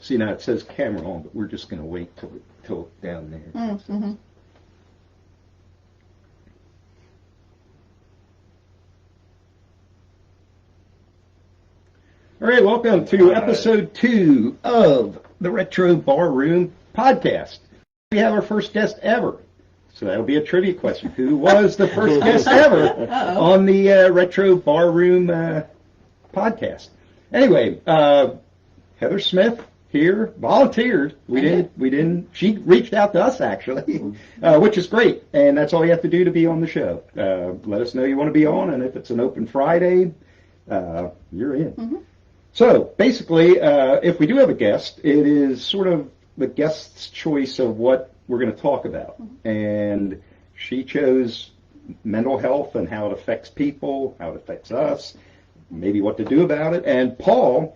See, now it says camera on, but we're just going to wait till it's down there. Mm-hmm. All right, welcome to episode 2 of the Retro Barroom podcast. We have our first guest ever. So that'll be a trivia question. Who was the first guest ever on the Retro Barroom podcast? Anyway, Heather Smith here volunteered. We didn't. She reached out to us actually, which is great. And that's all you have to do to be on the show. Let us know you want to be on, and if it's an open Friday, you're in. Mm-hmm. So basically, if we do have a guest, it is sort of the guest's choice of what we're going to talk about. And she chose mental health and how it affects people, how it affects us, maybe what to do about it. And Paul,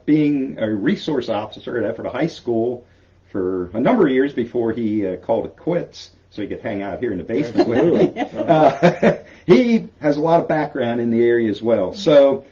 being a resource officer at Ephrata High School for a number of years before he called it quits, so he could hang out here in the basement with me, he has a lot of background in the area as well. So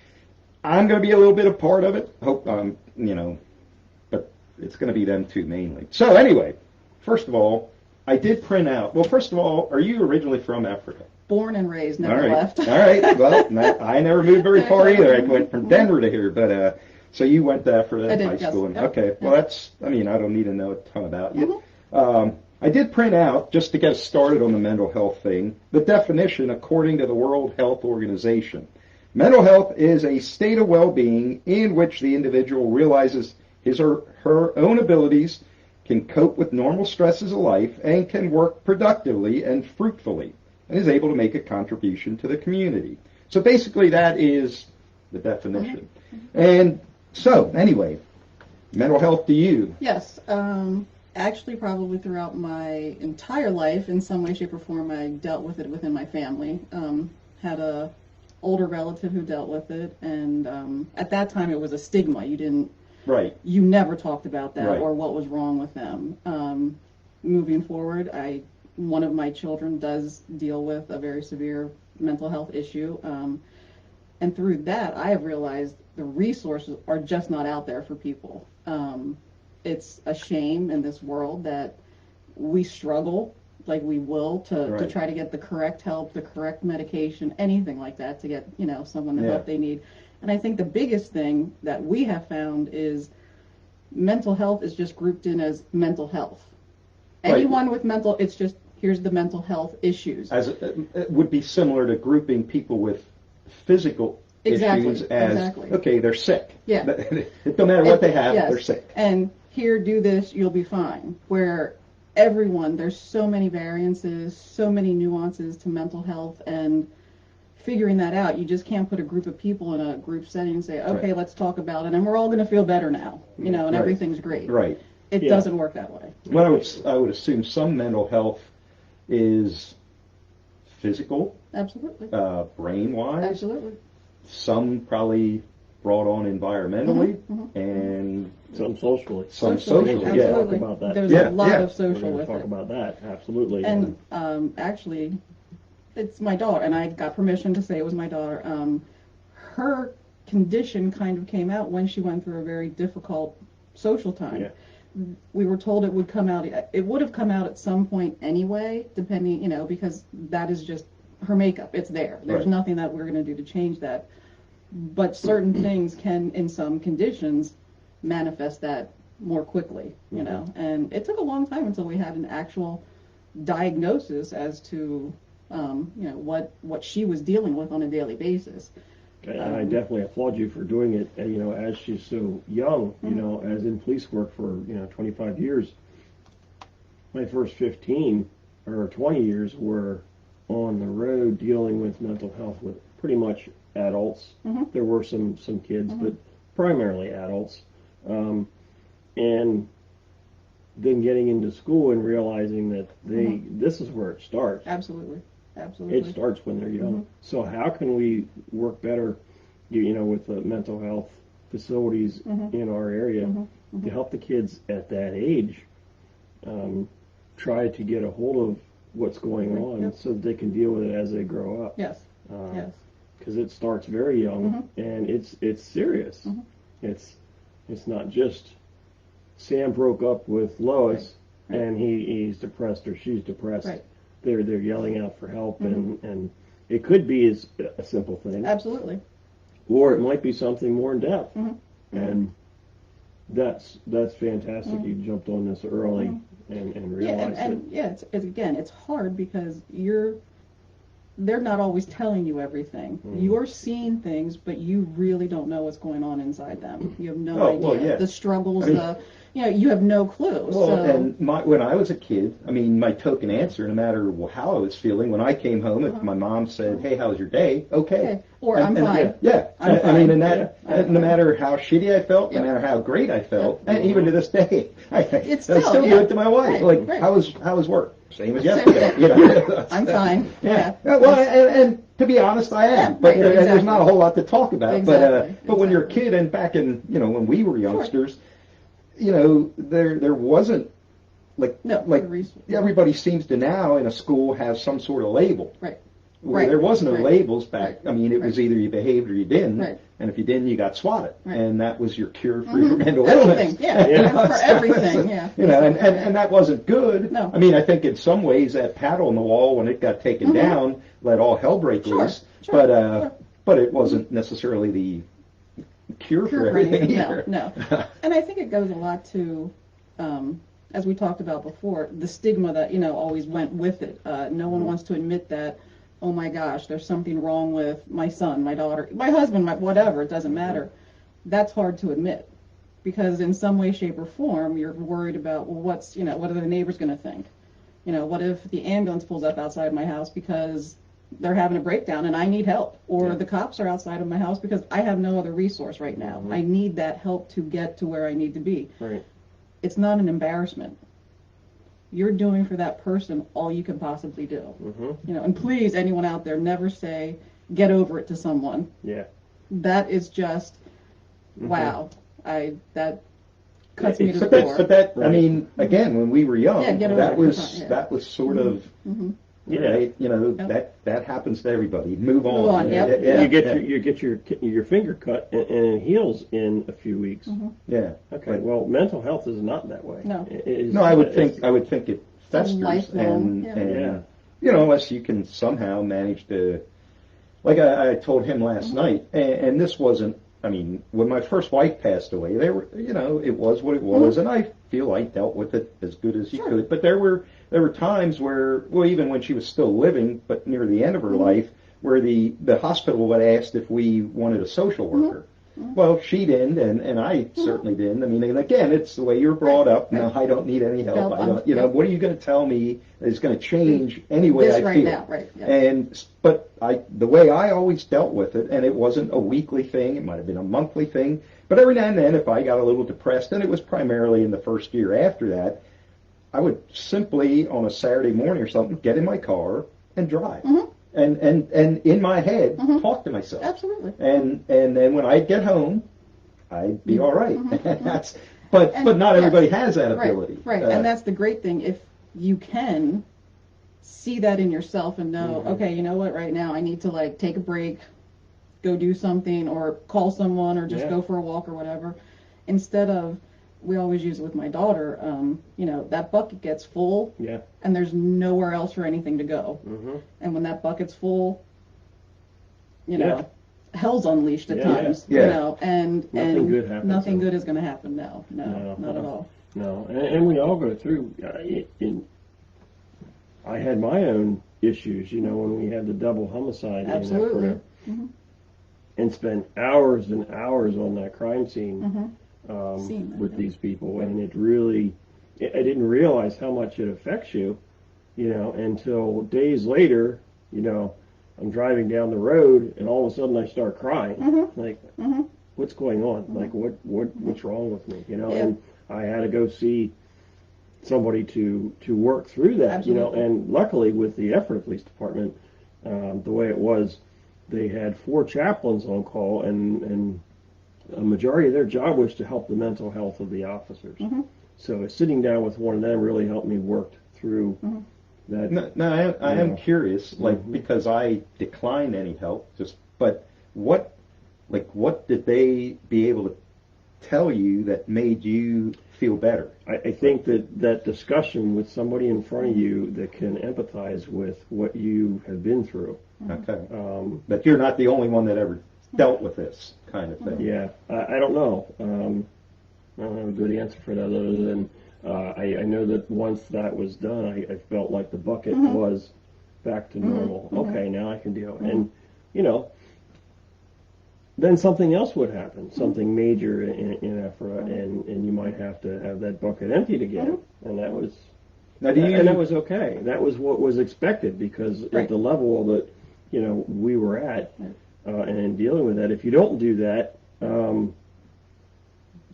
I'm going to be a little bit a part of it. Hope but it's going to be them two mainly. So anyway, first of all, I did print out. Well, first of all, are you originally from Ephrata? Born and raised, never left. All right. Well, I never moved very far either. I went from Denver to here, but so you went to Ephrata High School. Yes. Okay. Well, that's. I mean, I don't need to know a ton about you. I did print out, just to get us started on the mental health thing, the definition according to the World Health Organization. Mental health is a state of well-being in which the individual realizes his or her own abilities, can cope with normal stresses of life, and can work productively and fruitfully, and is able to make a contribution to the community. So basically that is the definition. And so, anyway, mental health to you. Yes. Actually, probably throughout my entire life, in some way, shape, or form, I dealt with it within my family. Had a older relative who dealt with it, and at that time it was a stigma. You never talked about that or what was wrong with them. Moving forward, one of my children does deal with a very severe mental health issue, and through that I have realized the resources are just not out there for people. It's a shame in this world that we struggle like we will to try to get the correct help, the correct medication, anything like that to get someone the help they need. And I think the biggest thing that we have found is mental health is just grouped in as mental health. Anyone with mental, it's just here's the mental health issues. As it would be similar to grouping people with physical issues as okay, they're sick. Yeah, it don't matter what they have, they're sick. And here, do this, you'll be fine. Where everyone, there's so many variances, so many nuances to mental health, and figuring that out, you just can't put a group of people in a group setting and say, okay, let's talk about it, and we're all going to feel better now, and everything's great. Right. It doesn't work that way. Well, I would assume some mental health is physical. Absolutely. Brain-wise. Absolutely. Some probably brought on environmentally, and some socially. Some socially, yeah. Talk about that. There's a lot of social We're with talk it. about that, absolutely. And actually, it's my daughter, and I got permission to say it was my daughter. Her condition kind of came out when she went through a very difficult social time. Yeah. We were told it would come out. It would have come out at some point anyway, depending, because that is just her makeup. It's there. There's nothing that we're going to do to change that. But certain things can, in some conditions, manifest that more quickly, And it took a long time until we had an actual diagnosis as to, what she was dealing with on a daily basis. And I definitely applaud you for doing it, as she's so young, as in police work for, 25 years. My first 15 or 20 years were on the road dealing with mental health with pretty much adults. There were some kids, but primarily adults. And then getting into school and realizing that this is where it starts. Absolutely. It starts when they're young. So how can we work better, with the mental health facilities in our area to help the kids at that age try to get a hold of what's going on so that they can deal with it as they grow up. Yes. Because it starts very young and it's serious. It's not just Sam broke up with Lois, Right. and he's depressed or she's depressed. Right. They're yelling out for help, and it could be as a simple thing, Absolutely. or it might be something more in depth. And that's fantastic. Mm-hmm. You jumped on this early and realized It's hard because they're not always telling you everything. You're seeing things, but you really don't know what's going on inside them. You have no idea. Well, yeah. The struggles, I mean, you have no clue. Well, so. and when I was a kid, I mean, my token answer, no matter how I was feeling, when I came home, if my mom said, "Hey, how's your day?" Okay. Or I'm fine. Yeah. I'm I mean, fine. and that, I'm no fine. matter how shitty I felt, no Yep. matter how great I felt, Yep. and even to this day, I still, still do yeah. it to my wife. Right, Like, right. how was work? Same as yesterday. You know. I'm fine. Yeah. Yeah. Well, and to be honest, I am. Yeah, But right, there's exactly. not a whole lot to talk about. Exactly, But when you're a exactly. kid and back in, when we were youngsters, there wasn't like the reason. everybody seems to now in a school have some sort of label. Right. Where Right. there wasn't no Right. labels back. Right. I mean, it was Right. either you behaved or you didn't. Right. And if you didn't, you got swatted. Right. And that was your cure for your mental Everything. illness. Yeah. For everything. Yeah. And that wasn't good. No. I mean, I think in some ways that paddle on the wall when it got taken down let all hell break Sure, loose. sure. But it wasn't necessarily the cure for everything either. No. And I think it goes a lot to, as we talked about before, the stigma that, always went with it. No one wants to admit that, oh my gosh, there's something wrong with my son, my daughter, my husband, whatever, it doesn't matter. That's hard to admit because in some way, shape, or form, you're worried about, well, what are the neighbors going to think? What if the ambulance pulls up outside my house because they're having a breakdown and I need help, or the cops are outside of my house because I have no other resource right now. I need that help to get to where I need to be. Right. It's not an embarrassment. You're doing for that person all you can possibly do. And please, anyone out there, never say, get over it to someone. Yeah. That is just, wow. That cuts me to the But core. I mean, again, when we were young, Yeah, get over that it. was Yeah. that was sort of Yeah. right. That happens to everybody. Move on. Move on, yep. Yeah. You get your finger cut and it heals in a few weeks. Yeah. Okay. But- Well, mental health is not that way. No. No, I would think it festers lifelong, and Yeah. unless you can somehow manage to, like I told him last night, and this wasn't. I mean, when my first wife passed away, they were, it was what it was, and I feel I dealt with it as good as you could. But there were times where, well, even when she was still living, but near the end of her life, where the hospital had asked if we wanted a social worker. Well, she didn't, and I certainly didn't. I mean, and again, it's the way you're brought up. No, I don't need any help. I don't, what are you going to tell me is going to change any way This I right feel? now, right, yeah. But the way I always dealt with it, and it wasn't a weekly thing, it might have been a monthly thing, but every now and then, if I got a little depressed, and it was primarily in the first year after that, I would simply, on a Saturday morning or something, get in my car and drive. And in my head, talk to myself. Absolutely. And then when I'd get home, I'd be all right. But not everybody has that ability. Right. And that's the great thing. If you can see that in yourself and know, okay, you know what, right now I need to take a break, go do something, or call someone, or just go for a walk or whatever, instead of, we always use it with my daughter, that bucket gets full, and there's nowhere else for anything to go. And when that bucket's full, hell's unleashed at times, and Nothing good happens. Nothing good is going to happen. No, not at all. No, and we all go through. I had my own issues, when we had the double homicide. Absolutely. And spent hours and hours on that crime scene with these people, and it really, I didn't realize how much it affects you, until days later, I'm driving down the road, and all of a sudden I start crying, what's going on? Like, what's wrong with me? And I had to go see somebody to work through that, Absolutely. and luckily with the Ephrata Police Department, the way it was, they had 4 chaplains on call, and a majority of their job was to help the mental health of the officers. So sitting down with one of them really helped me work through that. No, I am curious, because I declined any help. But what did they be able to tell you that made you feel better? I think that discussion with somebody in front of you that can empathize with what you have been through. Okay. But you're not the only one that ever dealt with this kind of thing. Yeah, I don't know. I don't have a good answer for that other than I know that once that was done, I felt like the bucket was back to normal. Okay, now I can deal. And, you know, then something else would happen, something major in Ephra, and you might have to have that bucket emptied again. And that was and that was okay. That was what was expected because at the level that, you know, we were at and in dealing with that, if you don't do that,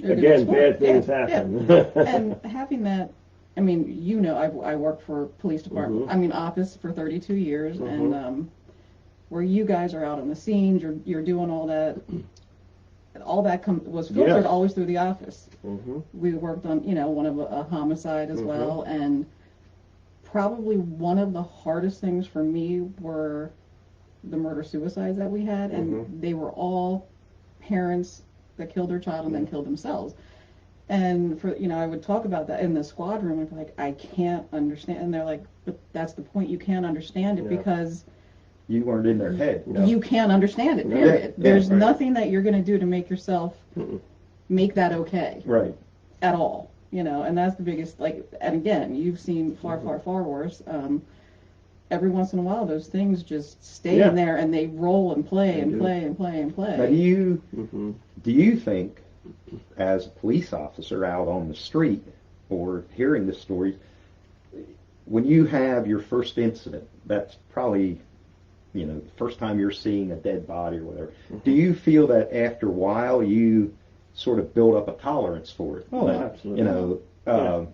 again, bad things happen. And having that, I mean, you know, I worked for police department, I mean, office for 32 years, and where you guys are out on the scenes, you're doing all that was filtered always through the office. We worked on, you know, one of a homicide as well, and probably one of the hardest things for me were the murder-suicides that we had, and they were all parents that killed their child and then killed themselves. And for, you know, I would talk about that in the squad room and be like, I can't understand. And they're like, but that's the point. You can't understand it because you weren't in their head. You can't understand it, period. There's nothing that you're going to do to make yourself make that okay. Right. At all. You know, and that's the biggest, like, and again, you've seen far worse. Every once in a while, those things just stay in there and they roll and play and play and play and play. Now, do you think, as a police officer out on the street or hearing the stories, when you have your first incident, that's probably, you know, the first time you're seeing a dead body or whatever, do you feel that after a while you sort of build up a tolerance for it? Oh, absolutely. You know,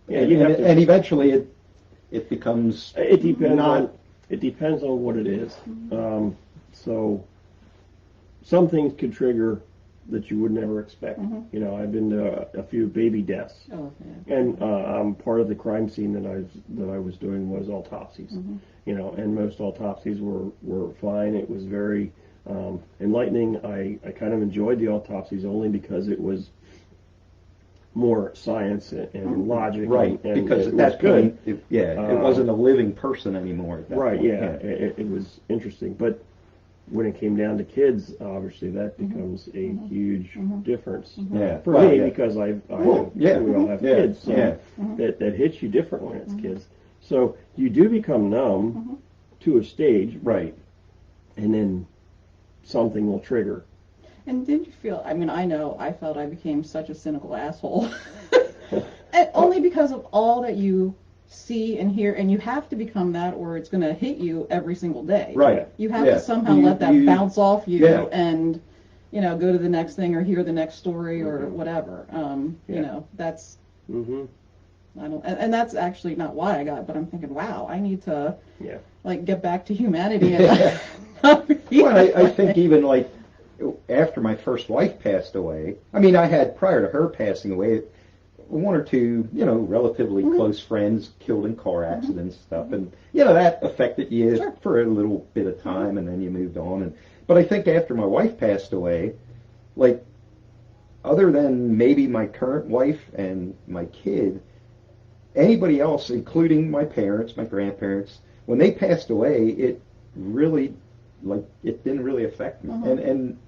and eventually it becomes it depends on what it is. So some things could trigger that you would never expect. You know, I've been to a few baby deaths, and part of the crime scene that I was doing was autopsies. You know, and most autopsies were fine. It was very enlightening. I kind of enjoyed the autopsies only because it was more science and logic, right? And because it that's was good. It wasn't a living person anymore. At that right? point. It was interesting, but when it came down to kids, obviously that becomes a huge difference for me because we all have kids, so that hits you different when it's kids. So you do become numb to a stage, right? And then something will trigger. And did you feel, I mean, I know I felt I became such a cynical asshole. Only because of all that you see and hear, and you have to become that or it's going to hit you every single day. Right. You have to somehow let that bounce off you and, you know, go to the next thing or hear the next story or whatever. You know, that's, I don't, and that's actually not why I got it, but I'm thinking, wow, I need to, like, get back to humanity. And well, I think even, like, after my first wife passed away, I mean, I had, prior to her passing away, one or two, you know, relatively close friends killed in car accidents and stuff, and, you know, that affected you for a little bit of time, and then you moved on. But I think after my wife passed away, like, other than maybe my current wife and my kid, anybody else, including my parents, my grandparents, when they passed away, it really, like, it didn't really affect me. And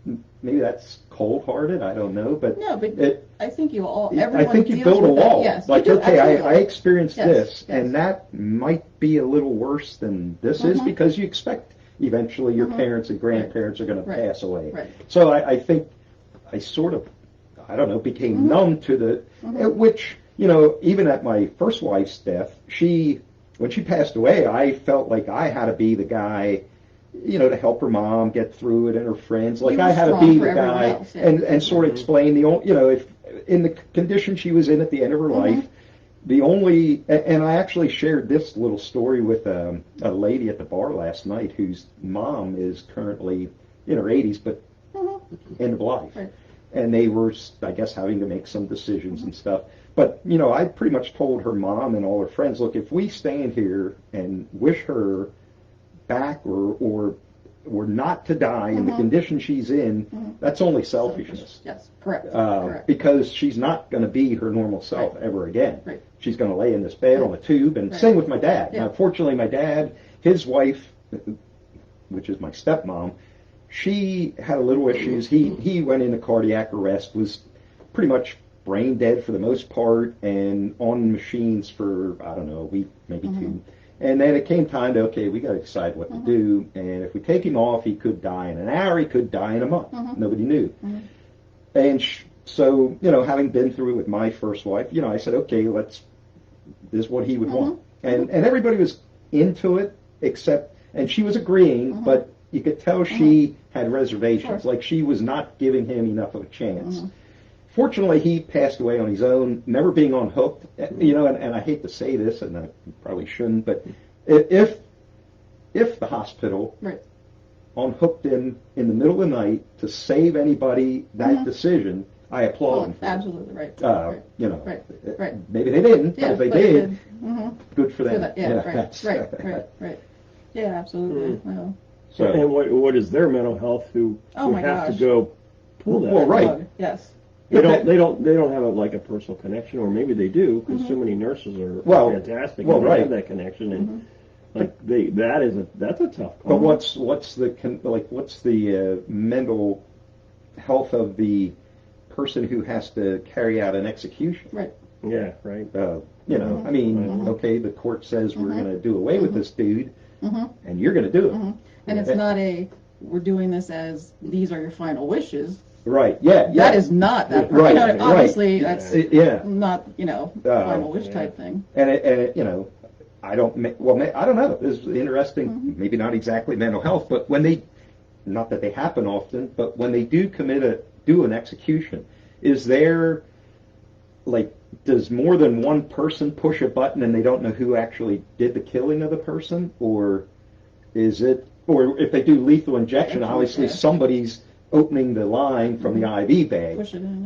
maybe that's cold-hearted, I don't know, but no, but I think you all, I think you build a wall. Yes, like, okay, I experienced this, yes. and that might be a little worse than this is, because you expect eventually your parents and grandparents are going to pass away. Right. So I think I sort of, I don't know, became numb to the, which, you know, even at my first wife's death, when she passed away, I felt like I had to be the guy, you know, to help her mom get through it and her friends. Like, I had to be the guy and sort of explain you know, if in the condition she was in at the end of her life, the only, and I actually shared this little story with a lady at the bar last night whose mom is currently in her 80s, but end of life. Right. And they were, I guess, having to make some decisions and stuff. But, you know, I pretty much told her mom and all her friends, look, if we stand here and wish her back or were not to die in the condition she's in, that's only selfishness. Yes, correct. Correct. Because she's not going to be her normal self ever again. Right. She's going to lay in this bed on a tube, and same with my dad. Yeah. Now, fortunately, my dad, his wife, which is my stepmom, she had a little issues. He went into cardiac arrest, was pretty much brain dead for the most part, and on machines for, I don't know, a week, maybe two. And then it came time to, okay, we got to decide what to do. And if we take him off, he could die in an hour, he could die in a month. Nobody knew. And so, having been through it with my first wife, I said, okay, this is what he would want. And everybody was into it, and she was agreeing, but you could tell she had reservations, like she was not giving him enough of a chance. Fortunately, he passed away on his own, never being unhooked. And I hate to say this, and I probably shouldn't, but if the hospital unhooked him in the middle of the night to save anybody that decision, I applaud him for absolutely, right. Right. Maybe they didn't, but if they did, good for them. Right. Yeah, absolutely. Well, So, and what is their mental health who have to go pull that? Well, right. Yes. They don't have a personal connection, or maybe they do, because so many nurses are fantastic and they have that connection, and that's a tough call. But what's the mental health of the person who has to carry out an execution? Right. Yeah. Right. I mean, okay, the court says we're going to do away with this dude, and you're going to do it. And it's not we're doing this as these are your final wishes. Right. Yeah. That is not that. Right. Obviously, that's not final wish type thing. And I don't know. This is interesting. Maybe not exactly mental health, but when they, not that they happen often, but when they do do an execution, is there does more than one person push a button and they don't know who actually did the killing of the person, or is it, or if they do lethal injection, obviously somebody's opening the line from the IV bag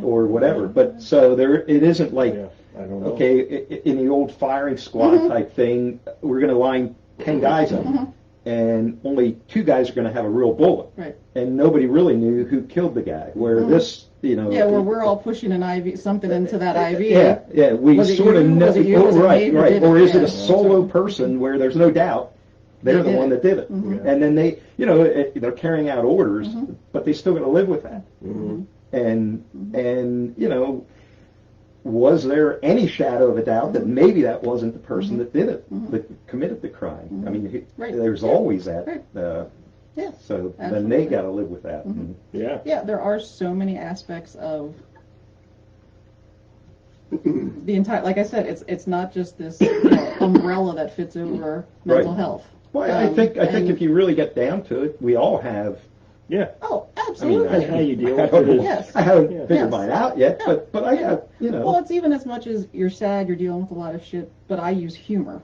or whatever. But so it isn't like, I don't know. Okay, in the old firing squad type thing, we're going to line 10 guys up, and only 2 guys are going to have a real bullet. Right. And nobody really knew who killed the guy. Where this, where we're all pushing an IV, something into that IV. Yeah, we sort of know. Right. Or is it a solo Sure. person where there's no doubt they're the one that did it, and then they, they're carrying out orders, but they still got to live with that. And was there any shadow of a doubt that maybe that wasn't the person that did it, that committed the crime? I mean, there's always that. So then they got to live with that. Yeah, there are so many aspects of the entire. Like I said, it's not just this umbrella that fits over mental health. Well, I think if you really get down to it, we all have. Yeah. Oh, absolutely. I mean, how you deal with it. Yes. I haven't figured mine out yet, but I have, Well, it's even as much as you're sad, you're dealing with a lot of shit, but I use humor.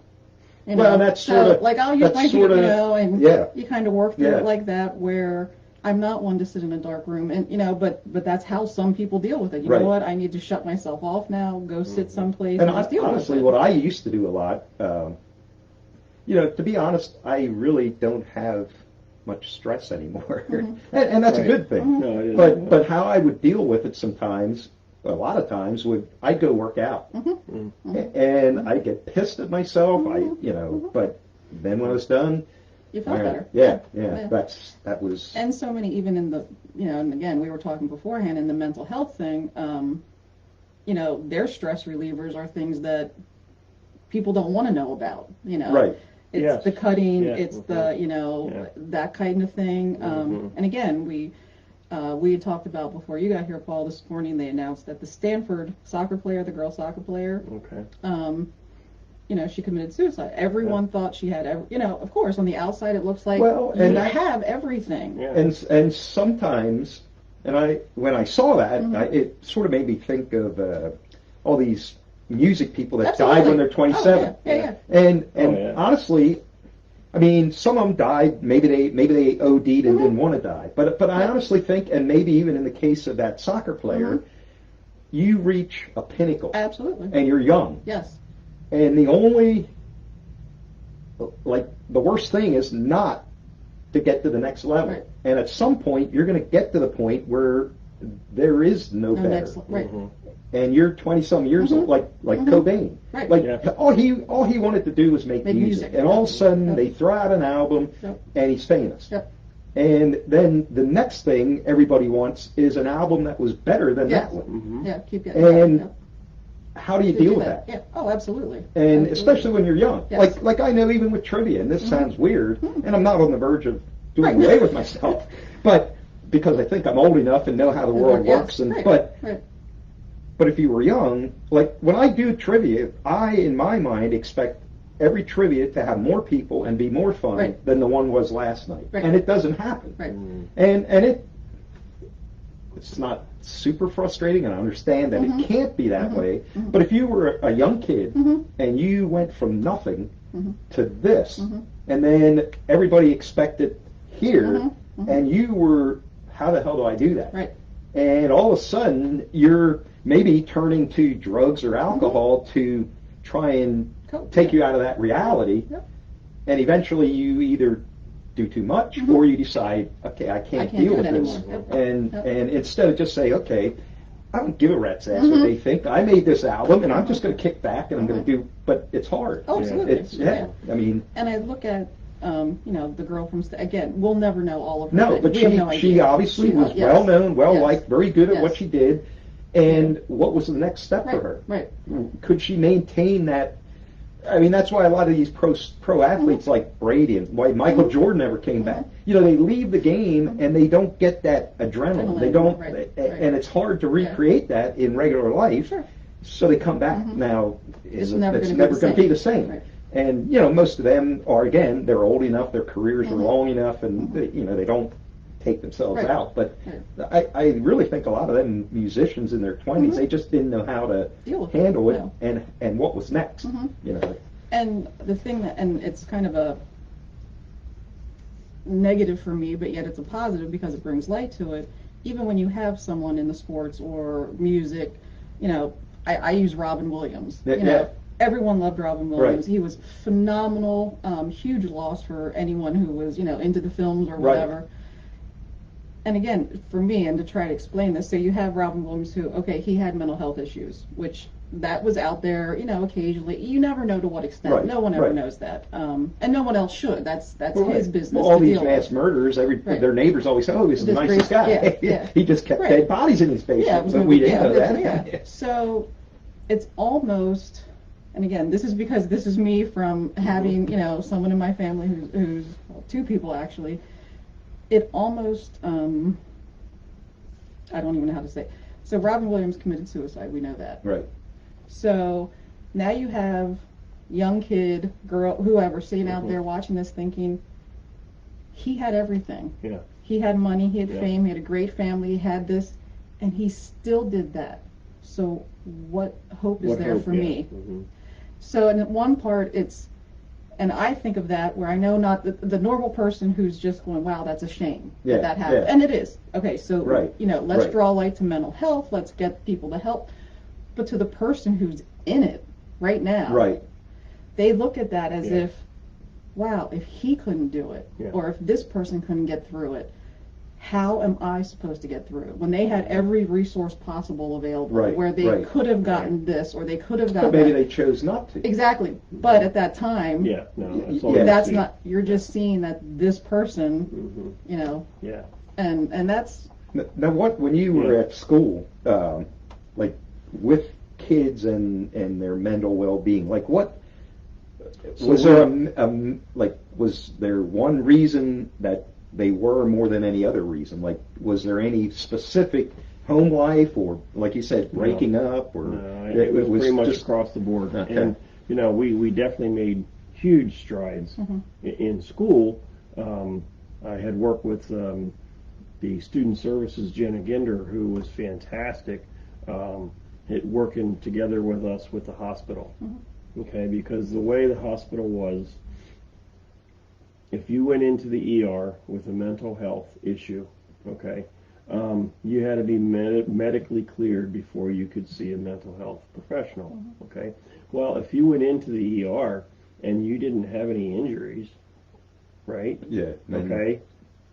Well, that's sort of... Like, I'll use my humor, and you kind of work through it like that, where I'm not one to sit in a dark room, and, but that's how some people deal with it. You know what? I need to shut myself off now, go sit someplace, and just deal honestly, with it. what I used to do a lot, to be honest, I really don't have much stress anymore, and that's a good thing. No, but how I would deal with it sometimes, a lot of times, I'd go work out, and I get pissed at myself. But then when I was done, you felt better. Yeah. That was. And so many, even in the, and again, we were talking beforehand in the mental health thing. Their stress relievers are things that people don't want to know about. Right. It's the cutting, it's the, that kind of thing. And again, we had talked about before you got here, Paul, this morning they announced that the Stanford soccer player, the girl soccer player, she committed suicide. Everyone thought she had, of course, on the outside it looks like you have everything. Yeah. And sometimes, when I saw that, it sort of made me think of all these music people that died when they're 27. And honestly, I mean, some of them died. Maybe they OD'd and didn't want to die. But I honestly think, and maybe even in the case of that soccer player, you reach a pinnacle. Absolutely. And you're young. Yes. And the only, the worst thing is not to get to the next level. Right. And at some point, you're going to get to the point where there is no No better. next, right. And you're 20-some years old, like Cobain. Right. Like Yeah. all he wanted to do was make music. And all of a sudden, Yep. they throw out an album, Yep. and he's famous. Yep. And then the next thing everybody wants is an album that was better than Yes. that one. Yeah, keep getting And yeah. how do you To deal do with that? Yeah. Oh, absolutely. And Absolutely. especially when you're young. Yes. Like I know even with trivia, and this sounds weird, and I'm not on the verge of doing Right. away with myself, but because I think I'm old enough and know how the world Yes. works, and Right. Right. but if you were young, like when I do trivia, I in my mind expect every trivia to have more people and be more fun Right. than the one was last night, Right. and it doesn't happen. Right. And it's not super frustrating, and I understand that it can't be that way. But if you were a young kid and you went from nothing to this, and then everybody expected here, and you were, how the hell do I do that? Right. And all of a sudden, you're maybe turning to drugs or alcohol to try and Cope. take you out of that reality. Yep. And eventually, you either do too much, or you decide, okay, I can't deal do with it this. anymore. Yep. And Yep. and instead of just say, okay, I don't give a rat's ass what they think. I made this album, and I'm just going to kick back and I'm going to do. But it's hard. Oh, absolutely. It's I mean, And I look at, the girl from again. We'll never know all of her no, things. but We have no idea. she obviously She- was yes. well known, well Yes. liked, very good at what Yes. she did. And what was the next step for Right. her? Right. Could she maintain that? I mean, that's why a lot of these pro athletes like Brady and why Michael Jordan never came back. You know, they leave the game and they don't get that adrenaline. They don't, Right. and it's hard to recreate that in regular life. Sure. So they come back. Now, It's never it's gonna be never the going to be same. the same. Right. And most of them are again, they're old enough, their careers are long enough, and they don't take themselves Right. out. But Right. I really think a lot of them musicians in their 20s, they just didn't know how to Deal with it, handle it, no. and what was next. And the thing that, and it's kind of a negative for me, but yet it's a positive because it brings light to it. Even when you have someone in the sports or music, I use Robin Williams. Yeah. Everyone loved Robin Williams. Right. He was phenomenal. Huge loss for anyone who was, into the films or whatever. And again, for me, and to try to explain this, so you have Robin Williams who, okay, he had mental health issues, which that was out there, occasionally. You never know to what extent. Right, No one ever right. knows that. And no one else should. That's Well, his right. business Well, all to these deal mass with. murderers, Right. their neighbors always say, "Oh, he's the Just nicest guy." yeah, yeah. He just kept Right. dead bodies in his basement, Yeah, it was but gonna we be- didn't know that. yeah. So it's almost, and again, this is because this is me from having, someone in my family who's well, two people actually. It almost, I don't even know how to say it. So Robin Williams committed suicide. We know that. Right. So now you have young kid, girl, whoever, sitting out there watching this thinking, he had everything. Yeah. He had money, he had Yeah. fame, he had a great family, he had this, and he still did that. So what hope is What there hope, for yeah. me? Mhm. So in one part, it's, and I think of that where I know not the normal person who's just going, wow, that's a shame Yeah, that happened. yeah. And it is. Okay, so, Right, let's right. draw light to mental health, let's get people to help. But to the person who's in it right now, Right. they look at that as Yeah. if, wow, if he couldn't do it, Yeah. or if this person couldn't get through it, how am I supposed to get through it? When they had every resource possible available, Right, where they right. could have gotten this, or they could have But gotten maybe that. they chose not to. Exactly. But at that time, Yeah. No. That's Yeah. all you that's see. not, you're just seeing that this person, Mhm. Yeah. and that's, Now, when you were Yeah. at school, like with kids and their mental well-being, like what was there? Was there one reason that they were more than any other reason? Like, was there any specific home life, or like you said, breaking up, or No, it was pretty much just across the board. Okay. And we definitely made huge strides in school. I had worked with the student services Jenna Ginder, who was fantastic, working together with us with the hospital. Okay, because the way the hospital was, if you went into the ER with a mental health issue, okay, you had to be medically cleared before you could see a mental health professional. Okay, well, if you went into the ER and you didn't have any injuries, right? Yeah. Okay,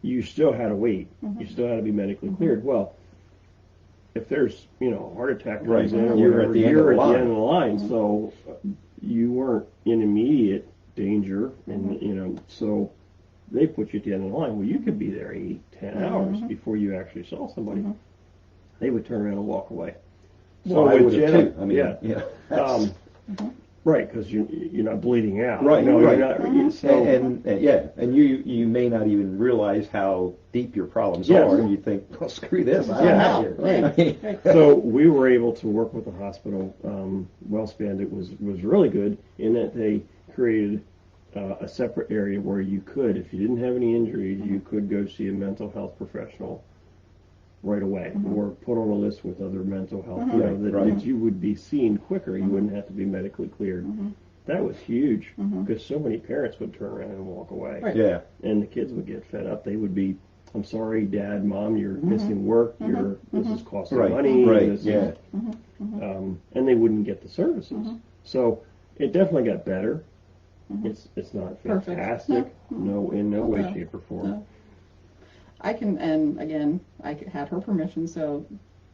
you still had to wait. Mm-hmm. You still had to be medically cleared. Well, if there's, a heart attack comes Right. in or You're whatever, at the end of you're the at the line. end of the line. So you weren't in immediate danger, and so they put you at the end of the line. Well, you could be there 8-10 hours before you actually saw somebody. They would turn around and walk away. Well, I with would have Jenna, too. I mean, yeah. that's- Right, because you're not bleeding out. Right, No, right. You're not, so, and you may not even realize how deep your problems Yes. are, and you think, well, screw this, I'm Yeah. out of here. Right. so we were able to work with the hospital. WellSpan, it was really good in that they created a separate area where you could, if you didn't have any injuries, you could go see a mental health professional right away, or put on a list with other mental health, that you would be seen quicker. You wouldn't have to be medically cleared. That was huge because so many parents would turn around and walk away, Right. Yeah. and the kids would get fed up. They would be, "I'm sorry, Dad, Mom, you're missing work. This is costing Right. money." Right. This Yeah. is, and they wouldn't get the services. So it definitely got better. It's not Perfect. fantastic, in no way, shape, or form. No. I can, and again, had her permission, so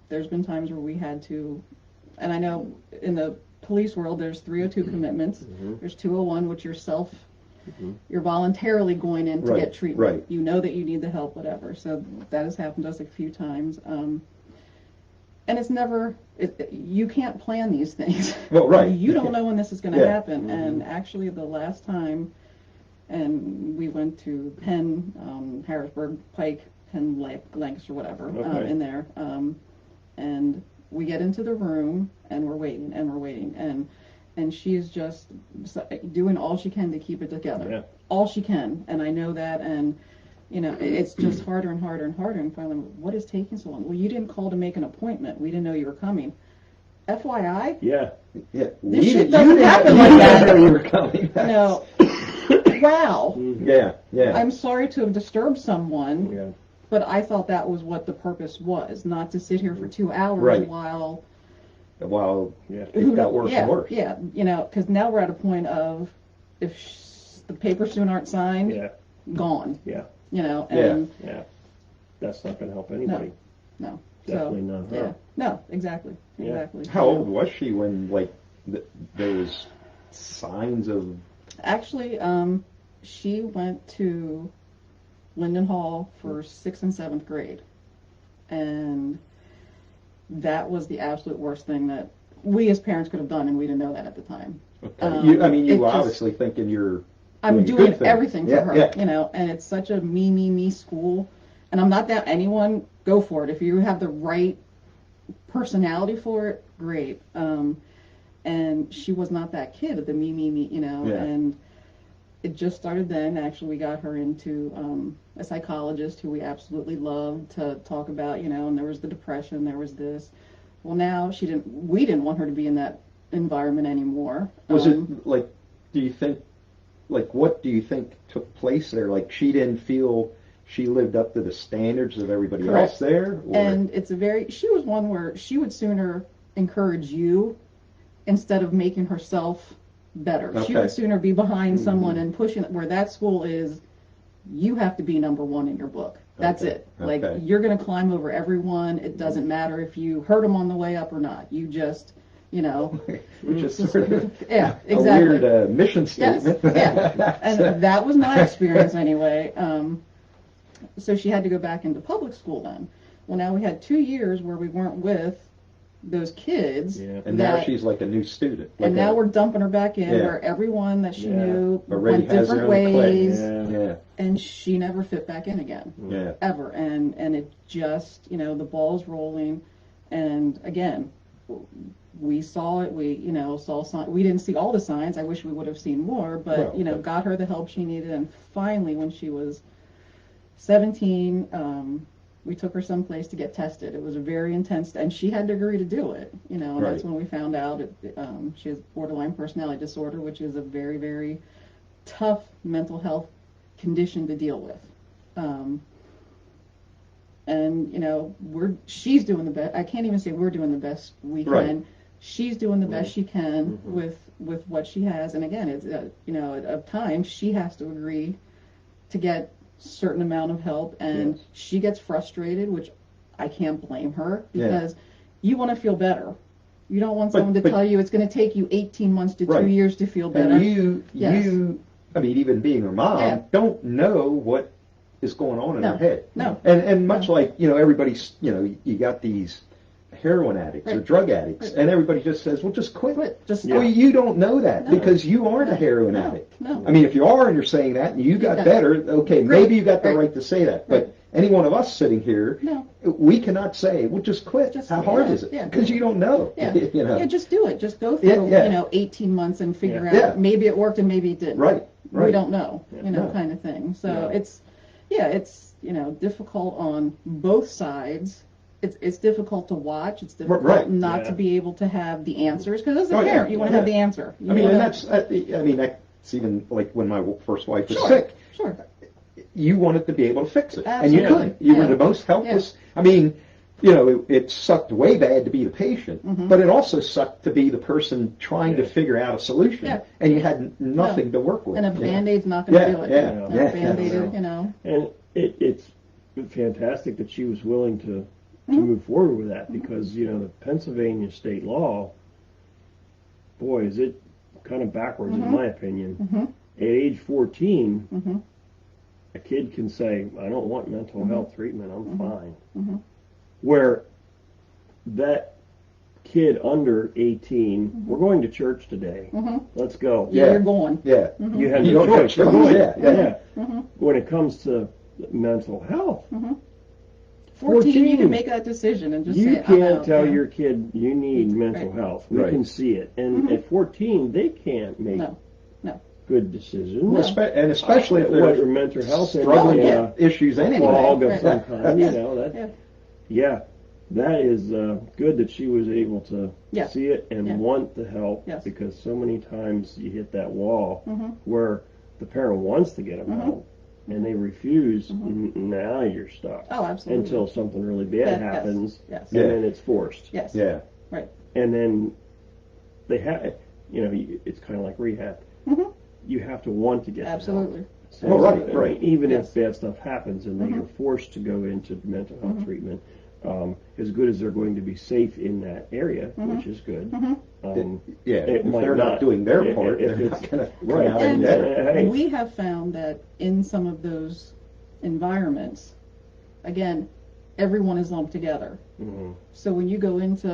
there's been times where we had to, and I know in the police world there's 302 commitments, there's 201, which you're voluntarily going in to Right, get treatment. right. You know that you need the help, whatever. So that has happened to us a few times. And it's never, you can't plan these things. Well, right. You don't know when this is going to Yeah. happen. And actually the last time, and we went to Penn, Harrisburg, Pike, Penn, Lancaster, whatever, Okay. in there. And we get into the room, and we're waiting, and she's just doing all she can to keep it together. Yeah. All she can, and I know that, and it's just harder and harder and harder. And finally, what is taking so long? Well, you didn't call to make an appointment. We didn't know you were coming. FYI, Yeah. Yeah. This shit You doesn't didn't- happen you like didn't that. know you were coming. no. Wow. Yeah. Yeah. I'm sorry to have disturbed someone, Yeah. but I thought that was what the purpose was, not to sit here for 2 hours Right. while While Yeah. it got worse yeah, and worse. Yeah, because now we're at a point of if the papers soon aren't signed, Yeah. gone. Yeah. And Yeah. That's not going to help anybody. no. Definitely So, not her. yeah. No, exactly. Yeah. Exactly. How old was she when, like, there was signs of... Actually, she went to Linden Hall for 6th and 7th grade. And that was the absolute worst thing that we as parents could have done, and we didn't know that at the time. Okay. You it were just- obviously thinking you're... I'm doing a doing good thing. everything for Yeah, her, yeah. and it's such a me school. And I'm not that anyone, go for it. If you have the right personality for it, great. And she was not that kid, the me, Yeah. and it just started then. Actually, we got her into a psychologist who we absolutely loved to talk about, and there was the depression, there was this. Well, now we didn't want her to be in that environment anymore. Was it, like, what do you think took place there? Like, she didn't feel she lived up to the standards of everybody Correct. else there? Or? And she was one where she would sooner encourage you instead of making herself better. She Okay. would sooner be behind someone and pushing, where that school is, you have to be number one in your book. That's Okay. it. Like, Okay. you're going to climb over everyone. It doesn't matter if you hurt them on the way up or not. You just, Which is sort of yeah, a exactly. weird mission Yes, statement. yeah. And that was my experience anyway. So she had to go back into public school then. Well, now we had 2 years where we weren't with those kids. Yeah. And now she's like a new student. And now we're dumping her back in, Yeah. where everyone that she Yeah. knew already went has her different own clique. ways, Yeah. and she never fit back in again, Yeah. ever. And it just, the ball's rolling. And again, we saw it. We, saw signs. We didn't see all the signs. I wish we would have seen more, but Well, got her the help she needed. And finally, when she was 17, we took her someplace to get tested. It was a very intense, and she had to agree to do it. And that's Right. when we found out she has borderline personality disorder, which is a very, very tough mental health condition to deal with. And she's doing the best. I can't even say we're doing the best we can. Right. She's doing the best she can with what she has. And again, it's at times she has to agree to get certain amount of help, and Yes. she gets frustrated, which I can't blame her, Yeah. because you want to feel better. You don't want But- someone to but- tell you it's going to take you 18 months to Right. 2 years to feel better. And Yes. I mean, even being her mom, Yeah. don't know what is going on in No. her head. No. And much No. like, everybody's, you got these heroin addicts or Right. drug addicts, Right. and everybody just says, well, just quit. Quit. Just Yeah. Well, you don't know that No. because you aren't a No. heroin No. addict. No. I mean, if you are and you're saying that and you got got- better, okay, Great. maybe you got the Right. right to say that. But Right. any one of us sitting here, No. we cannot say, well, just quit. Just- How hard yeah, is it? yeah. Because you don't know. Yeah. you know? Yeah, just do it. Just go through, Yeah. 18 months and figure Yeah. out. Maybe it worked and maybe it didn't. Right. Right. We don't know, No. kind of thing. So No. it's difficult on both sides. It's difficult to watch. It's difficult Right. not Yeah. to be able to have the answers, because as a Oh, yeah. parent, you want to have Yeah. the answer. You I mean, wanna- and that's even like when my first wife was Sure. sick. Sure. You wanted to be able to fix it, and Absolutely. you couldn't. You were Yeah. the most helpless. I mean, it sucked way bad to be the patient, but it also sucked to be the person trying to Yeah. figure out a solution, Yeah. and you had nothing to work with. And a you know. Band-Aid's not going to Yeah, do it. yeah, And yeah, a Band-Aid, yeah. And it's fantastic that she was willing to move forward with that, because the Pennsylvania state law, boy, is it kind of backwards in my opinion. At age 14, a kid can say, I don't want mental health treatment, I'm fine. Where that kid under 18, we're going to church today, let's go. Yeah, Yeah. you're going. Yeah, You have You no don't have choice. You're choice. going. Yeah, Yeah. When it comes to mental health, 14, you 14. can make that decision and just you say, I'm can't out. tell Yeah. your kid you need Right. mental health. We Right. can see it. And at 14, they can't make No. No. good decisions. Well, and especially if What they're mental health struggling and, with issues anyway. fog of Right. some kind, that. Yeah. Yeah, that is good that she was able to Yeah. see it and Yeah. want the help, Yes. because so many times you hit that wall Mm-hmm. where the parent wants to get them help and they refuse. Now you're stuck Oh, absolutely. until something really bad Yes. happens, Yes. and Yeah. then it's forced. Yes. Yeah, Right. And then they have, it's kind of like rehab. You have to want to get the help. Absolutely. So, Well, right, I mean, right. even Yes. if bad stuff happens and then you're forced to go into mental health treatment, as good as they're going to be safe in that area, which is good. yeah. It If might they're not doing their if- part, if they're it's- not going to come right. out any And better. Hey. we have found that in some of those environments, again, everyone is lumped together. Mhm. So when you go into,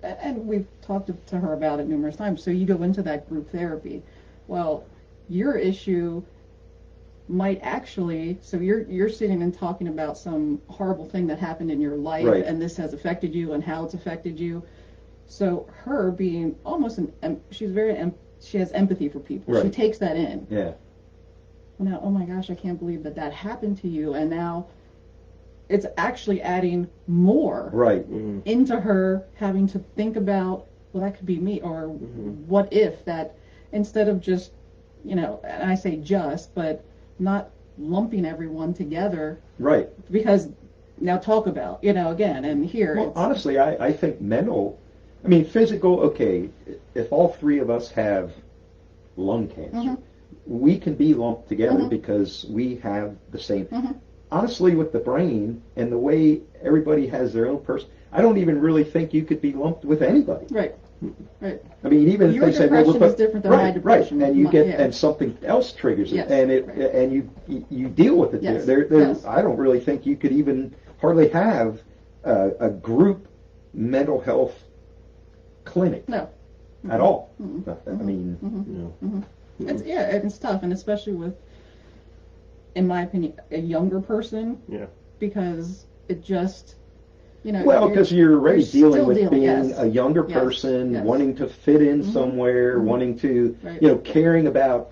and we've talked to her about it numerous times, so you go into that group therapy. Well, your issue might actually, so you're sitting and talking about some horrible thing that happened in your life, Right. and this has affected you and how it's affected you. So her being almost she has empathy for people. She Right. takes that in. Yeah, Now, oh my gosh, I can't believe that happened to you, and now it's actually adding more right. into her having to think about, well, that could be me, or what if that, instead of just, and I say just, but not lumping everyone together, Right. because now talk about, again, and here, Well, it's, honestly, I think physical, okay, if all three of us have lung cancer, we can be lumped together because we have the same. Honestly, with the brain and the way everybody has their own person, I don't even really think you could be lumped with anybody. right. I mean, even if Your they say, well, depression is different than my depression. right, and you get, Yeah. and something else triggers it, Yes, and right. and you deal with it. Yes, There, yes. I don't really think you could even hardly have a group mental health clinic No. at all. I mean, It's tough, and especially with, in my opinion, a younger person, Yeah. because it just, well, because you're already dealing still with being yes. a younger Yes, person, yes. wanting to fit in somewhere, wanting to, Right. caring about,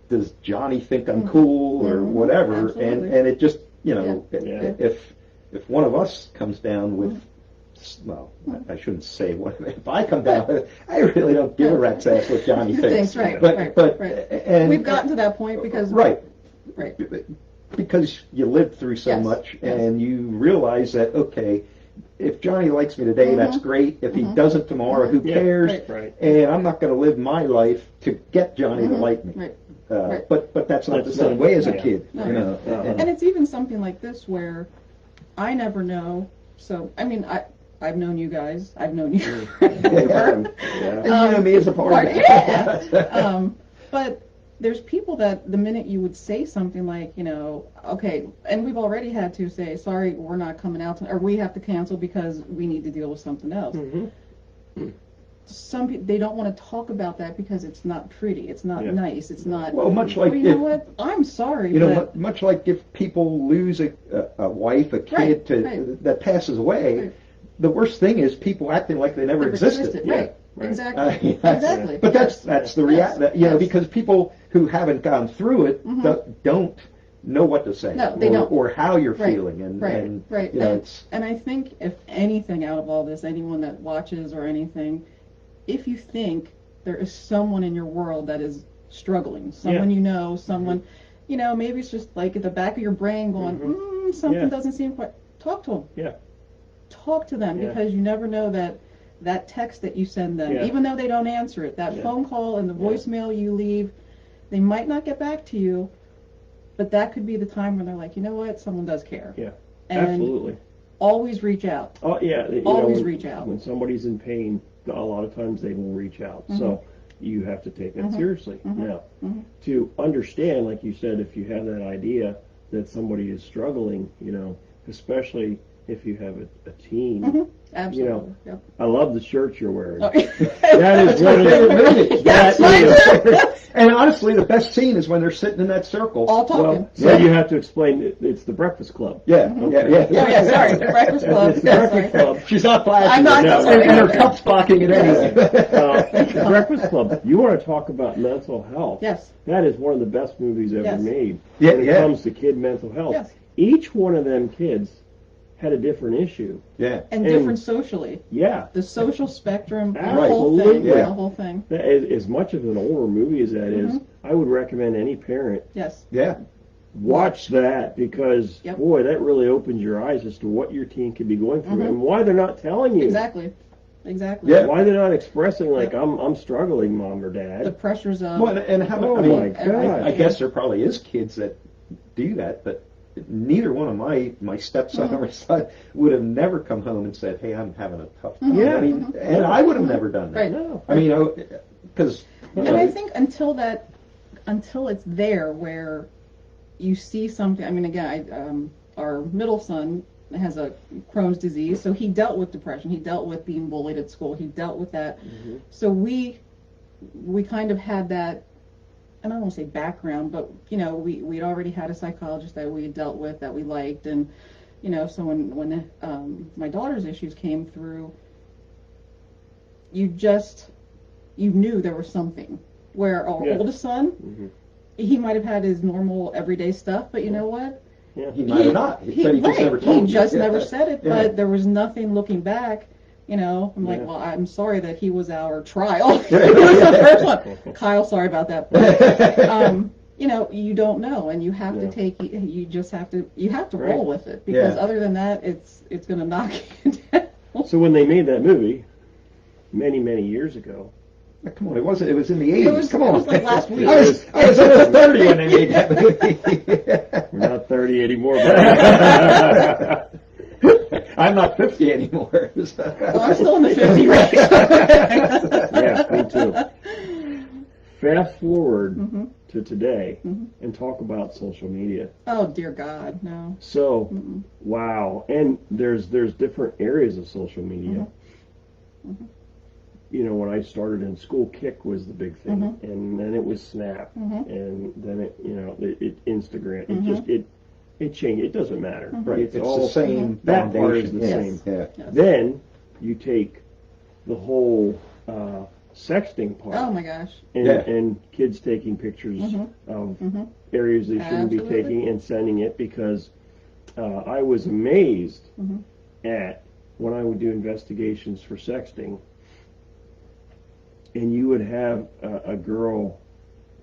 does Johnny think I'm cool or whatever, Absolutely. and it just, Yeah. if one of us comes down with, well, I shouldn't say what, if I come down with, I really don't give a rat's ass what Johnny thinks. Thanks, right, but, right, but, right. and We've gotten to that point because right. right. Because you lived through so Yes, much, yes. and you realize that, okay, if Johnny likes me today, that's great. If he doesn't tomorrow, who Yeah, cares? right. Right. And I'm not going to live my life to get Johnny to like me. Right. Right. But that's not the That's same not- way as a yeah. kid. No. You know. And it's even something like this where I never know. So, I mean, I've known you guys. I've known you forever. Yeah. And you know me as a part of Yeah. But there's people that the minute you would say something like, okay, and we've already had to say, sorry, we're not coming out, or we have to cancel because we need to deal with something else. Some people, they don't want to talk about that because it's not pretty, it's not nice, it's not. Well, much like well, you know what? I'm sorry, but much like if people lose a wife, a kid that passes away, Right. the worst thing is people acting like they never existed. Right. Right. Exactly. That's- Exactly. But that's the reality, Yes. because people who haven't gone through it don't know what to say, No, they or, don't. or how you're Right. feeling, and Right. and Right. you know, And, it's and I think if anything out of all this, anyone that watches or anything, if you think there is someone in your world that is struggling, someone someone, maybe it's just like at the back of your brain going, something doesn't seem quite. Talk to them. Yeah. Talk to them because you never know that text that you send them, Yeah. even though they don't answer it, that phone call and the voicemail you leave, they might not get back to you, but that could be the time when they're like, you know what, someone does care. Yeah. And Absolutely. always reach out. Oh yeah. Always reach out. When somebody's in pain, a lot of times they will reach out. So you have to take that seriously. Now, to understand, like you said, if you have that idea that somebody is struggling, especially if you have a teen. Absolutely. Yep. I love the shirt you're wearing. Oh. That is my one of favorite movie. Yes, mine too. And honestly, the best scene is when they're sitting in that circle. All talking. Well, so you have to explain it's the Breakfast Club. Yeah, Oh yeah, sorry, the Breakfast Club. It's the Yeah, Breakfast sorry. Club. She's not flashing. I'm not, it. sorry. And her cup's blocking it anyway. The Breakfast Club. You want to talk about mental health? Yes. That is one of the best movies ever Yes. made Yeah, when it comes to kid mental health. Yes. Each one of them kids had a different issue. Yeah. And different socially. Yeah. The social spectrum, the Right. whole thing. Absolutely. Yeah. The whole thing. That is, as much of an older movie as that is, I would recommend any parent Yes. Yeah. watch that because, Yep. boy, that really opens your eyes as to what your teen could be going through and why they're not telling you. Exactly. Yeah. Why they're not expressing like, I'm struggling, Mom or Dad. The pressures of. Well, and how Oh I mean, my God. I guess there probably is kids that do that, but neither one of my stepson or my son would have never come home and said, "Hey, I'm having a tough time." Yeah. I mean, and I would have never done that. Right. No. I mean, because And I think until it's there where you see something. I mean, again, our middle son has a Crohn's disease, so he dealt with depression. He dealt with being bullied at school. He dealt with that. So we kind of had that. And I don't want to say background, but we'd already had a psychologist that we had dealt with that we liked, and so when my daughter's issues came through, you knew there was something. Where our oldest son, he might have had his normal everyday stuff, but you know what? Yeah. he might have not. But he just never told He you. just Yeah. never said it, Yeah. but there was nothing looking back. I'm like, Yeah. well, I'm sorry that he was our trial. He was the first one. Kyle, sorry about that. But, you don't know, and you have to you have to roll with it, because other than that, it's going to knock you down. So when they made that movie, many, many years ago, Come on, it wasn't. It was in the 80s. Come on. It was like last week. I was almost 30 when they made that movie. we're not 30 anymore, but I'm not 50 anymore. Oh, I'm still in the 50 range. yeah, me too. Fast forward to today and talk about social media. Oh, dear God, no. So, wow. And there's different areas of social media. When I started in school, Kik was the big thing, and then it was Snap, and then it Instagram. It changed. It doesn't matter. Right. It's all the same that part is foundation. the Yes. same. Yeah. Yes. Then you take the whole sexting part. Oh, my gosh. And kids taking pictures of areas they shouldn't be Absolutely. taking and sending it, because I was amazed at when I would do investigations for sexting, and you would have a girl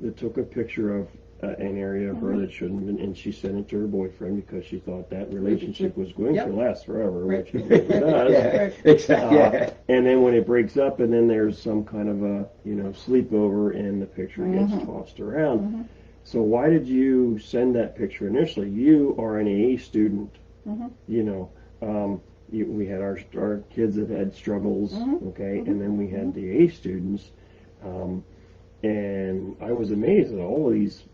that took a picture of an area of her that shouldn't have been, and she sent it to her boyfriend because she thought that relationship was going to last forever, which it never does. Yeah, exactly. Yeah. And then when it breaks up, and then there's some kind of a sleepover, and the picture gets tossed around. So why did you send that picture initially? You are an A student. We had our kids that had struggles, okay, and then we had the A students, and I was amazed that all of these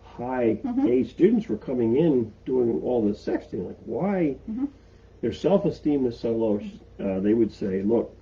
high A students were coming in doing all this sexting. Like, why? Their self-esteem is so low. They would say, "Look,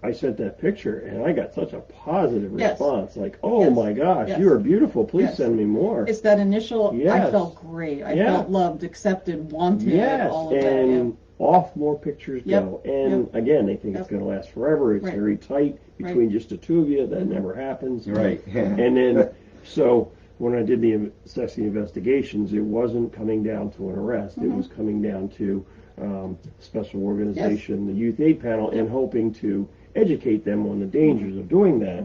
I sent that picture, and I got such a positive response. Like, oh my gosh, you are beautiful. Please send me more." It's that initial, I felt great. I felt loved, accepted, wanted, all of that. And off more pictures go. And again, they think it's going to last forever. It's very tight between just the two of you. That never happens. Right. And then, so when I did the sexy investigations, it wasn't coming down to an arrest. It was coming down to special organization, the youth aid panel, and hoping to educate them on the dangers of doing that.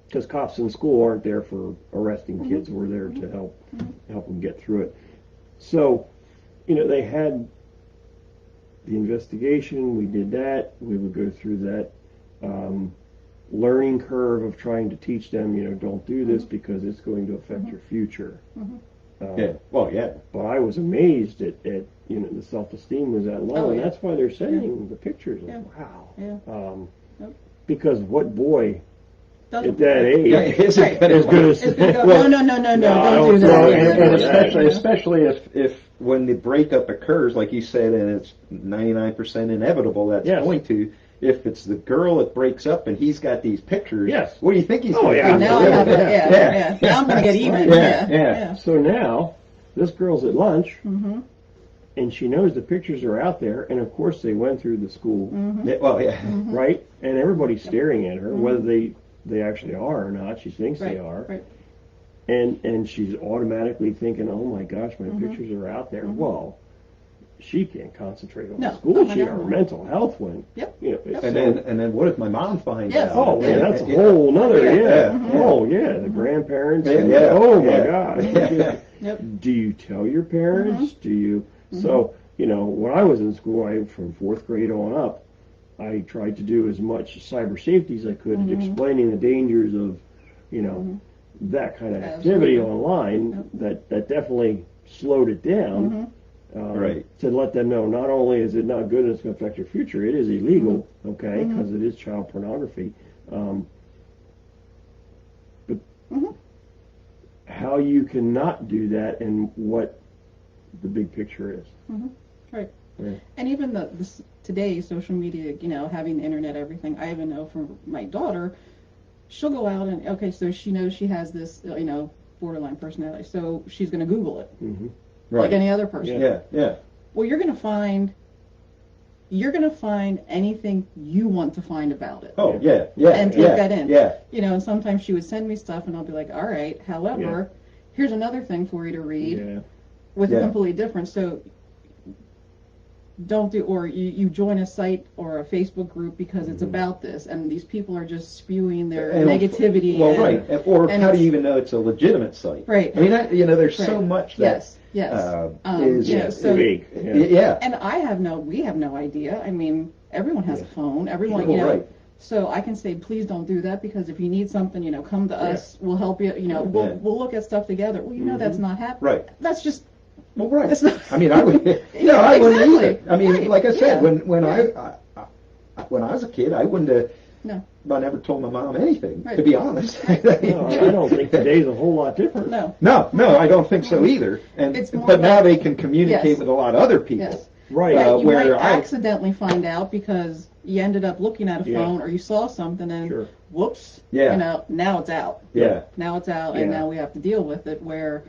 Because cops in school aren't there for arresting kids. We're there to help them get through it. So, they had the investigation. We did that. We would go through that learning curve of trying to teach them, don't do this because it's going to affect your future. But I was amazed at the self-esteem was that low, and that's why they're sending the pictures. Like, wow. Because what boy at that age is going to say, no, don't do that. And especially if when the breakup occurs, like you said, and it's 99% inevitable that's going to. If it's the girl that breaks up and he's got these pictures, what do you think he's going to do? Now I have it. Now I'm going to get even. So now this girl's at lunch, and she knows the pictures are out there, and of course they went through the school, right? And everybody's staring at her, whether they actually are or not. She thinks they are. Right. And she's automatically thinking, oh my gosh, my pictures are out there. Well, she can't concentrate on school. Her mental health went. And then what if my mom finds out? Oh man, that's a whole nother. Oh yeah, the grandparents. Oh my gosh. Do you tell your parents? Do you? So when I was in school, from 4th grade on up, I tried to do as much cyber safety as I could, explaining the dangers of that kind of activity online. That definitely slowed it down. To let them know not only is it not good and it's going to affect your future, it is illegal, because it is child pornography. But how you cannot do that and what the big picture is. Right. And even today, social media, having the internet, everything, I even know from my daughter, she'll go out and, so she knows she has this, borderline personality, so she's going to Google it. Like any other person. Well, you're going to find anything you want to find about it. And take that in. And sometimes she would send me stuff, and I'll be like, all right. However, here's another thing for you to read with a completely different. So don't do, or you join a site or a Facebook group because it's about this, and these people are just spewing their negativity. Well, or how do you even know it's a legitimate site? Right. I mean, there's so much that. Is big. And we have no idea. I mean, everyone has a phone. Everyone, So I can say, please don't do that, because if you need something, come to us. We'll help you. We'll look at stuff together. Well, that's not happening. Right. That's just. Well, right. That's not, I mean, I would. I wouldn't either. I mean, like I said, when I was a kid, I wouldn't have. No. I never told my mom anything, to be honest. I don't think today's a whole lot different. No, I don't think so either. But now they can communicate with a lot of other people. Yes. Right. You might accidentally find out because you ended up looking at a phone or you saw something and whoops, now it's out. Now it's out, and now we have to deal with it where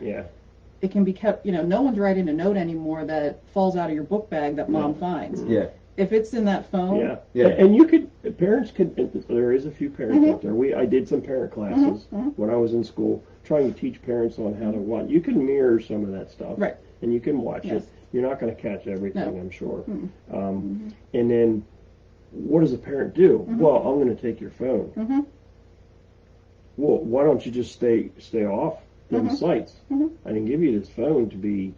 it can be kept, no one's writing a note anymore that falls out of your book bag that mom finds. If it's in that phone. And parents could, there is a few parents out there. I did some parent classes when I was in school, trying to teach parents on how to watch. You can mirror some of that stuff. Right. And you can watch it. You're not going to catch everything, I'm sure. And then, what does a parent do? Well, I'm going to take your phone. well, why don't you just stay off them sites? I didn't give you this phone to be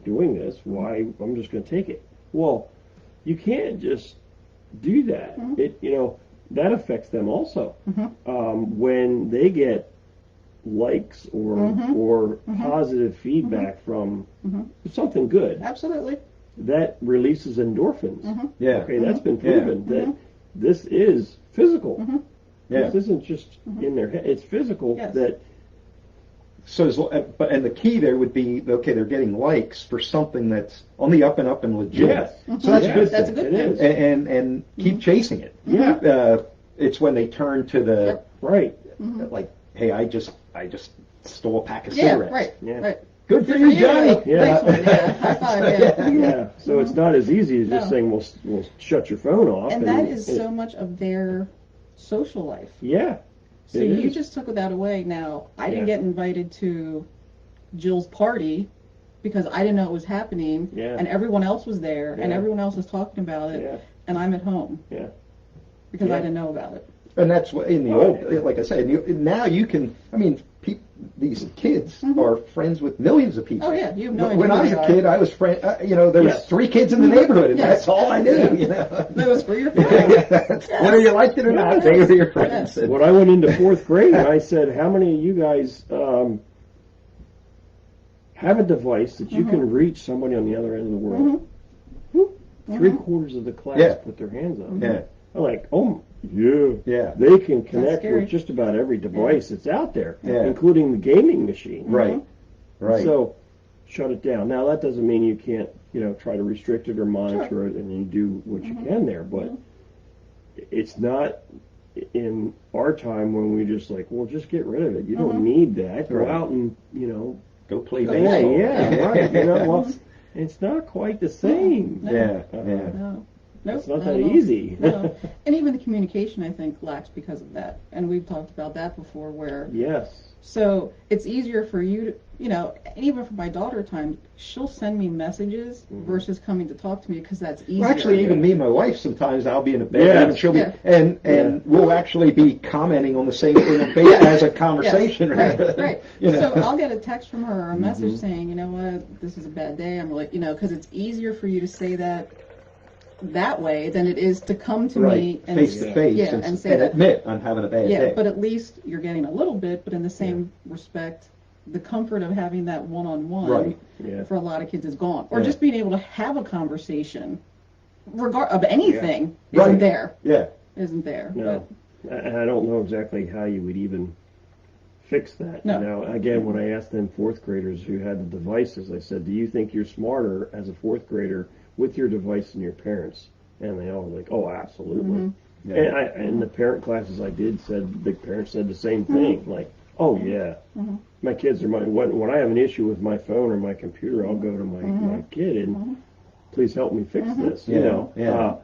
doing this. Why? I'm just going to take it. Well, you can't just do that. It, that affects them also. When they get likes or positive feedback from something good, Absolutely. that releases endorphins. Yeah. Okay, that's been proven that this is physical. Yeah. This isn't just in their head. It's physical. Yes. That So, and the key there would be, okay, they're getting likes for something that's on the up and up and legit. yes. So that's a good That's thing. a good It thing. is. And keep chasing it. Yeah. It's when they turn to the, Right. like, hey, I just stole a pack of Yeah, cigarettes. right, Yeah. right. Good for you, Johnny. Yeah. Nice one, yeah. High five, yeah. Yeah. So it's not as easy as just No. saying, we'll shut your phone off. And that is so much of their social life. Yeah. So It you is. just took that away. Now, I didn't Yeah. get invited to Jill's party because I didn't know it was happening, Yeah. and everyone else was there, and Yeah. everyone else was talking about it, Yeah. and I'm at home Yeah. because I Yeah. didn't know about it. And that's what in the old, like I said, now you can. I mean, these kids are friends with millions of people. Oh, yeah, you have no idea When who I was they a are. kid, I was there was Yes. 3 kids in the neighborhood, and Yes. that's all I knew. Yeah. That was for your friends. Whether you liked it or not, they were your friends. Yes. When I went into 4th grade, I said, how many of you guys have a device that you can reach somebody on the other end of the world? 3/4 of the class Yeah. put their hands up. Yeah, I'm like, oh, yeah. yeah, They can connect scary. with just about every device that's out there, Yeah. including the gaming machine. right, right. So, shut it down. Now, that doesn't mean you can't, try to restrict it or monitor it, and you do what you can there. But it's not in our time when we just like, well, just get rid of it. You don't need that. Go Right. out and, Go play play. baseball. Yeah, right. Well, it's not quite the same. No. Yeah, yeah. No. Nope, It's not not that at all. easy. No. And even the communication, I think, lacks because of that. And we've talked about that before, where Yes. so it's easier for you to, even for my daughter at times, she'll send me messages versus coming to talk to me because that's easier. Well, actually, even me and my wife, sometimes I'll be in a bed Yeah. and she'll be, Yeah. and we'll actually be commenting on the same thing based as a conversation. Yes, rather right, than, right. you know. So I'll get a text from her or a message saying, you know what, this is a bad day. I'm like, because it's easier for you to say that way than it is to come to me and face to face, yeah, and say that. admit I'm having a bad Yeah, day. but at least you're getting a little bit, but in the same respect, the comfort of having that one-on-one Right. Yeah. for a lot of kids is gone. Or Yeah. just being able to have a conversation of anything Right. isn't there. Yeah, Isn't there. No. And I don't know exactly how you would even fix that. No. Now, again, when I asked them 4th graders who had the devices, I said, do you think you're smarter as a 4th grader with your device than your parents? And they all were like, oh, absolutely. yeah. And the parent classes I did the parents said the same thing. Like, oh, yeah. My kids are when I have an issue with my phone or my computer, I'll go to my kid and please help me fix this. Yeah, yeah.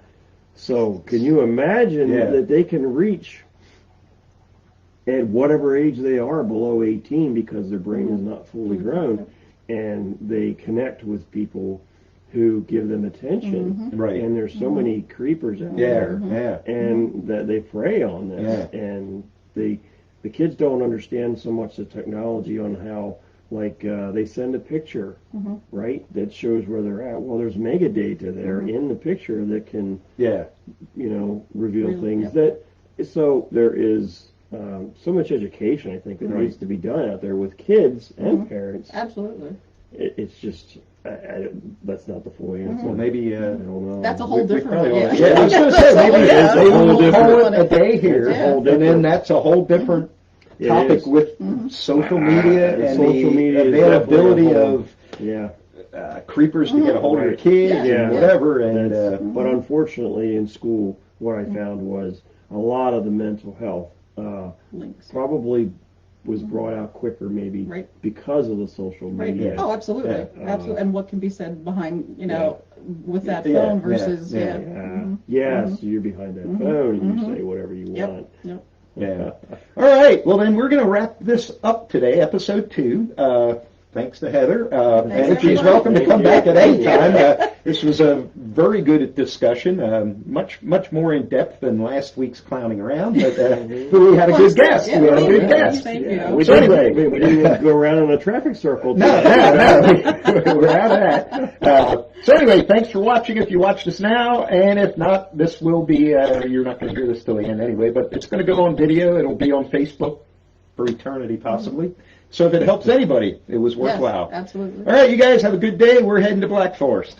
So can you imagine Yeah. that they can reach at whatever age they are below 18 because their brain is not fully grown, and they connect with people who give them attention. Right. And there's so many creepers out Yeah, there, yeah. and that they prey on this. Yeah. And the kids don't understand so much the technology on how, like, they send a picture, right, that shows where they're at. Well, there's megadata there in the picture that can, Yeah. reveal Really, things yeah. so there is so much education, I think, that needs to be done out there with kids and parents. Absolutely. It's just, that's not the full answer. Well, maybe. I don't know. That's a whole We different probably one. ought to- yeah, I was going to say, maybe, Yeah. maybe Whole we'll call different- it a day here, It's a whole and then different- that's a whole different It topic is. with social media The and social the media is availability definitely a whole- of Yeah. creepers to get a hold of your Right. kids Yeah. and whatever. And That's- But unfortunately, in school, what I found was a lot of the mental health Links. probably was brought out quicker, maybe Right. because of the social Right. media. Oh, absolutely. Yeah. Absolutely. And what can be said behind, with that Yeah, phone yeah, versus, yeah. yeah. Yeah. Yes, you're behind that phone and you say whatever you Yep. want. Yep. yeah. All right. Well, then we're going to wrap this up today, episode 2. Thanks to Heather. Thanks, And she's everyone. welcome to come back at any Thank you. time. This was a very good discussion, much more in depth than last week's clowning around, but we had a good guest. Yeah, We had a good thank you. guest. Thank you. Yeah, we So did anyway. we didn't go around in a traffic circle. No, we're out of that. So anyway, thanks for watching if you watched us now, and if not, this will be, you're not going to hear this till the end anyway, but it's going to go on video. It'll be on Facebook for eternity, possibly. So if it helps anybody, it was Yes, worthwhile. absolutely. All right, you guys have a good day. We're heading to Black Forest.